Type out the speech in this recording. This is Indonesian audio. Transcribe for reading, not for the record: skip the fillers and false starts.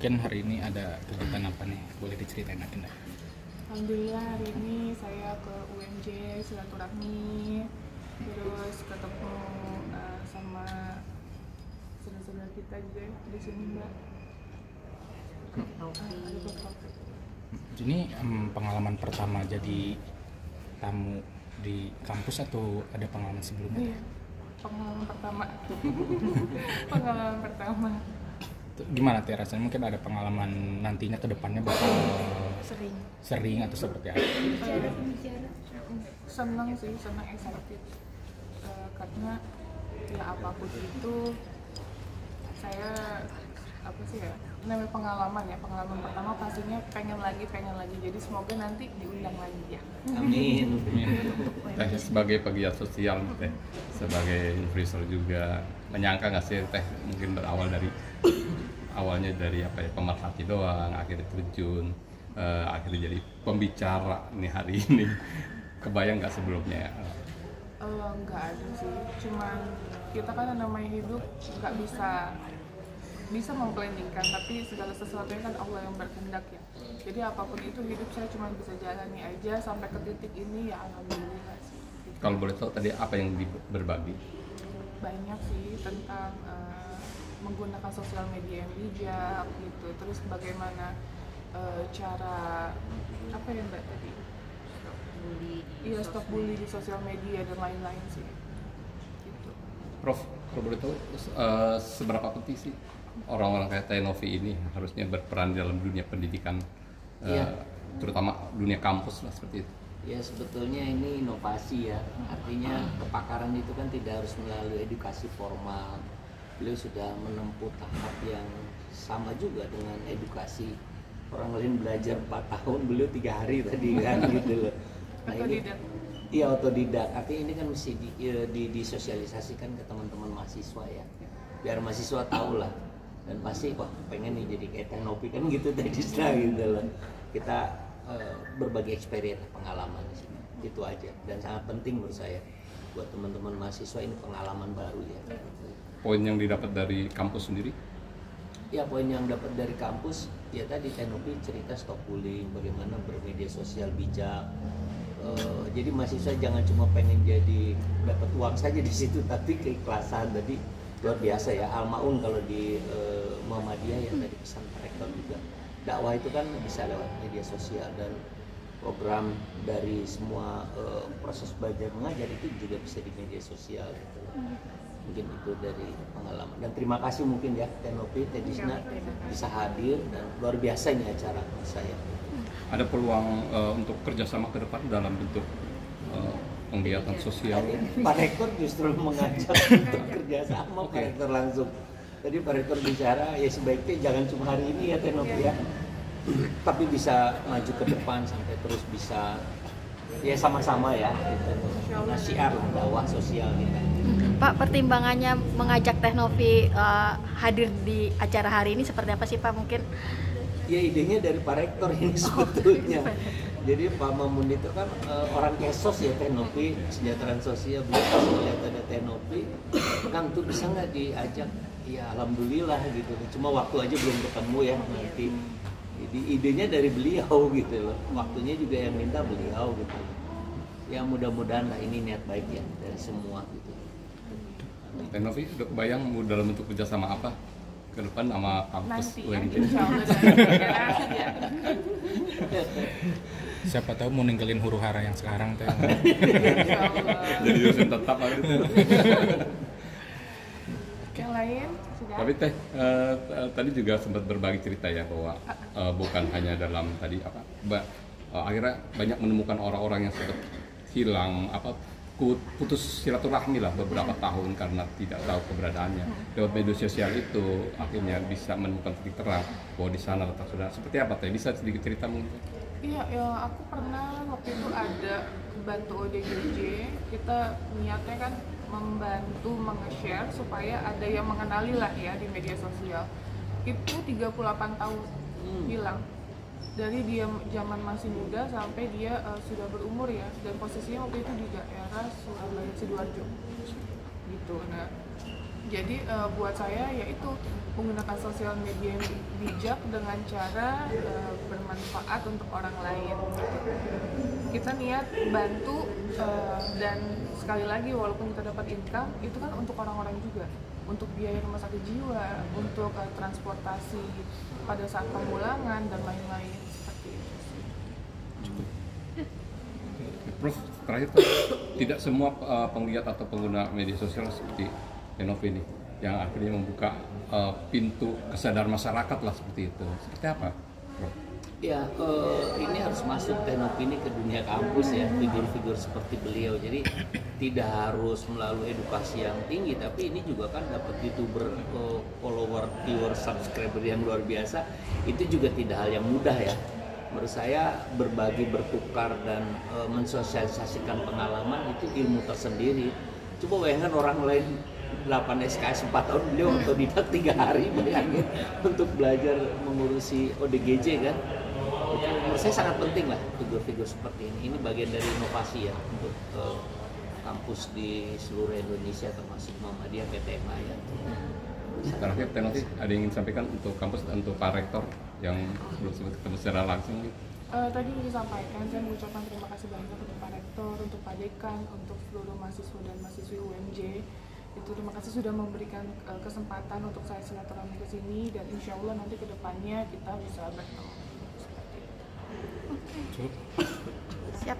mungkin hari ini ada kegiatan apa nih? Boleh diceritain Akinda? Alhamdulillah hari ini saya ke UMJ silaturahmi, terus ketemu sama saudara-saudara kita juga di sini Mbak. Ada beberapa. Ini pengalaman pertama jadi tamu di kampus atau ada pengalaman sebelumnya? Iya, pengalaman pertama. Pengalaman pertama. Gimana Teh rasanya? Mungkin ada pengalaman nantinya ke depannya bakal sering atau seperti apa? Senang sih, senang, excited. Karena ya apapun itu saya namanya pengalaman pertama pastinya pengen lagi, jadi semoga nanti diundang lagi ya. Amin. Teh sebagai pegiat sosial Teh, sebagai influencer juga, menyangka nggak sih Teh mungkin berawal dari awalnya dari pemerhati doang, akhirnya terjun, akhirnya jadi pembicara nih hari ini. Kebayang nggak sebelumnya? Nggak ada sih, cuman kita kan namanya hidup nggak bisa memplanningkan, tapi segala sesuatunya kan Allah yang berkehendak ya. Jadi apapun itu hidup saya cuma bisa jalani aja sampai ke titik ini ya alhamdulillah sih. Gitu. Kalau boleh tahu tadi apa yang berbagi? Banyak sih tentang menggunakan sosial media yang bijak gitu, terus bagaimana cara apa ya Mbak tadi? Stop bully di sosial media dan lain-lain sih. Gitu. Prof, kalau boleh tahu seberapa penting sih orang-orang kayak Teh Novi ini harusnya berperan dalam dunia pendidikan, terutama dunia kampus lah seperti itu? Ya sebetulnya ini inovasi ya, artinya kepakaran itu kan tidak harus melalui edukasi formal. Beliau sudah menempuh tahap yang sama juga dengan edukasi. Orang lain belajar 4 tahun, beliau 3 hari tadi kan gitu loh. Nah, Otodidak. Iya otodidak, artinya ini kan mesti disosialisasikan ke teman-teman mahasiswa ya, biar mahasiswa tahu lah, dan pasti wah pengen nih jadi kayak Teh Novi kan gitu tadi gitu loh. Kita berbagi experience, pengalaman di sini, itu aja, dan sangat penting menurut saya buat teman-teman mahasiswa ini pengalaman baru ya. Poin yang didapat dari kampus sendiri? Ya poin yang dapat dari kampus ya tadi Teh Novi cerita stop bullying, bagaimana bermedia sosial bijak. Jadi mahasiswa jangan cuma pengen jadi dapat uang saja di situ, tapi keikhlasan tadi luar biasa ya. Al-Maun kalau di Muhammadiyah yang tadi pesan Pak Rektor juga, dakwah itu kan bisa lewat media sosial, dan program dari semua proses belajar mengajar itu juga bisa di media sosial gitu. Mungkin itu dari pengalaman, dan terima kasih mungkin ya Teh Novi, Teh Disna bisa hadir, dan luar biasa ini acara menurut saya. Ada peluang untuk kerjasama ke depan dalam bentuk kegiatan sosial? Pak Rektor justru mengajak untuk kerjasama. Pak Rektor langsung tadi Pak Rektor bicara ya sebaiknya jangan cuma hari ini ya Teh Novi ya, tapi bisa maju ke depan sampai terus bisa ya sama-sama ya gitu. Syiar dakwah sosial kita. Pak, pertimbangannya mengajak Teh Novi hadir di acara hari ini seperti apa sih Pak mungkin? Ya idenya dari Pak Rektor ini sebetulnya. Jadi Pak Mamun itu kan orang Kesos ya Teh Novi, kesejahteraan sosial, beliau kasih lihat ada Teh Novi, Kang tuh bisa nggak diajak? Ya alhamdulillah gitu. Cuma waktu aja belum ketemu ya nanti. Jadi idenya dari beliau gitu loh. Waktunya juga yang minta beliau gitu. Ya mudah-mudahan lah ini niat baik ya dari semua gitu. Teh Novi udah kebayang mau dalam bentuk kerjasama apa ke depan sama kampus UMJ? Insya Allah ya. Siapa tahu mau ninggalin huru hara yang sekarang Teh. Insya Allah. Jadi dosen tetap gitu. Yang lain sudah. Tapi Teh tadi juga sempat berbagi cerita ya bahwa bukan hanya dalam tadi akhirnya banyak menemukan orang-orang yang sempat hilang putus silaturahmi lah beberapa tahun karena tidak tahu keberadaannya. Lewat media sosial itu akhirnya bisa menemukan titik terang bahwa di sana letak saudara. Seperti apa Teh? Bisa sedikit cerita mungkin? Iya, ya aku pernah waktu itu ada bantu ODGJ, kita niatnya kan membantu meng-share supaya ada yang mengenali lah ya di media sosial. Itu 38 tahun hilang. Dari dia zaman masih muda sampai dia sudah berumur ya, dan posisinya waktu itu di daerah Surabaya Sidoarjo gitu. Nah Jadi buat saya yaitu menggunakan sosial media yang bijak dengan cara bermanfaat untuk orang lain. Kita niat bantu dan sekali lagi walaupun kita dapat income itu kan untuk orang-orang juga, untuk biaya rumah sakit jiwa, untuk transportasi pada saat pemulangan dan lain-lain seperti itu. Prof, terakhir Prof, tidak semua penggiat atau pengguna media sosial seperti Tenopi ini yang akhirnya membuka pintu kesadaran masyarakat lah seperti itu. Seperti apa, Prof? Ya, ini harus masuk Tenopi ini ke dunia kampus ya, figur-figur seperti beliau. Jadi tidak harus melalui edukasi yang tinggi, tapi ini juga kan dapat YouTuber, follower, viewer, subscriber yang luar biasa. Itu juga tidak hal yang mudah ya. Menurut saya berbagi, bertukar, dan mensosialisasikan pengalaman itu ilmu tersendiri. Coba bayangkan orang lain 8 SKS 4 tahun, beliau otodidak 3 hari, bayangin, untuk belajar mengurusi ODGJ kan. Itu menurut saya sangat penting lah figur-figur seperti ini. Ini bagian dari inovasi ya untuk kampus di seluruh Indonesia termasuk Muhammadiyah PTMA ya. Terakhir, Tenopi ada yang ingin sampaikan untuk kampus dan untuk Pak Rektor yang belum sempat ketemu secara langsung gitu? Tadi disampaikan, saya mengucapkan terima kasih banyak untuk Pak Rektor, untuk Pak Dekan, untuk seluruh mahasiswa dan mahasiswi UMJ. Itu terima kasih sudah memberikan kesempatan untuk saya silaturahmi ke sini, dan insya Allah nanti ke depannya kita bisa bertemu. Seperti itu. Siap.